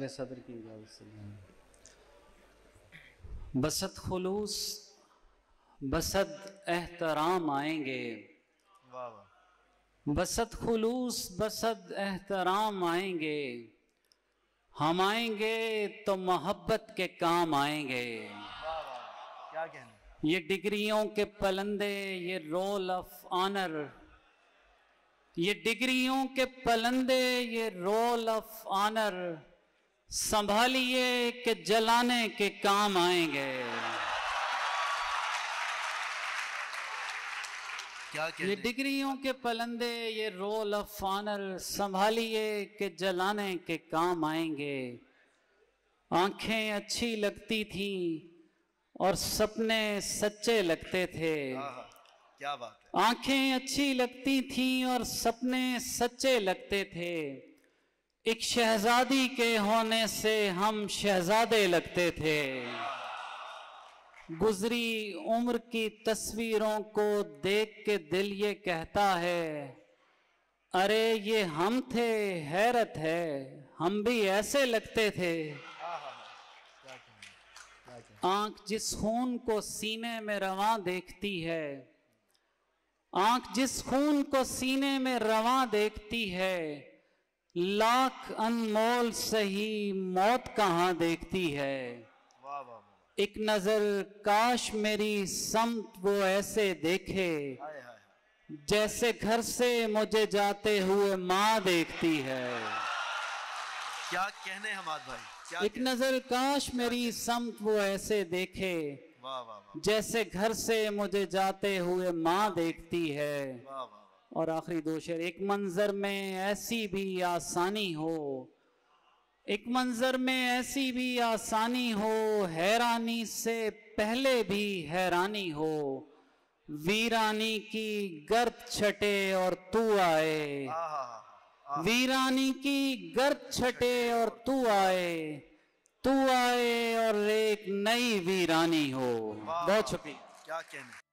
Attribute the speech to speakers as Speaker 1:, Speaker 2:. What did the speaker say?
Speaker 1: सदर की इजाज़त से बसत खुलूस बसत एहतराम आएंगे,
Speaker 2: वाह वाह,
Speaker 1: बसत खुलूस बसत एहतराम आएंगे, हम आएंगे तो मोहब्बत के काम आएंगे।
Speaker 2: वाह वाह, क्या कहना।
Speaker 1: ये डिग्रियों के पलंदे, ये रोल ऑफ ऑनर, ये डिग्रियों के पलंदे, ये रोल ऑफ ऑनर, संभालिए कि जलाने के काम आएंगे।
Speaker 2: क्या कहते
Speaker 1: ये डिग्रियों के पलंदे, ये रोल ऑफ ऑनर, संभालिए कि जलाने के काम आएंगे। आंखें अच्छी लगती थी और सपने सच्चे लगते थे।
Speaker 2: क्या बात है।
Speaker 1: आंखें अच्छी लगती थी और सपने सच्चे लगते थे। एक शहजादी के होने से हम शहजादे लगते थे। गुजरी उम्र की तस्वीरों को देख के दिल ये कहता है, अरे ये हम थे, हैरत है, हम भी ऐसे लगते थे। आंख जिस खून को सीने में रवां देखती है, आंख जिस खून को सीने में रवां देखती है, लाख अनमोल सही मौत कहाँ देखती है।
Speaker 2: वाह वाह,
Speaker 1: एक नजर काश मेरी समत वो ऐसे देखे, जैसे घर से मुझे जाते हुए माँ देखती है।
Speaker 2: क्या कहने हमाद भाई, क्या
Speaker 1: एक नजर काश मेरी समत वो ऐसे देखे,
Speaker 2: वाह वाह वाह,
Speaker 1: जैसे घर से मुझे जाते हुए माँ देखती है।
Speaker 2: वाह वाह।
Speaker 1: और आखिरी दो शेर। एक मंजर में ऐसी भी आसानी हो, एक मंजर में ऐसी भी आसानी हो, हैरानी से पहले भी हैरानी हो, वीरानी की गर्द छटे और तू आए, वीरानी की गर्द छटे और तू आए, तू आए और एक नई वीरानी हो। बहुत शुक्रिया।
Speaker 2: क्या कहने।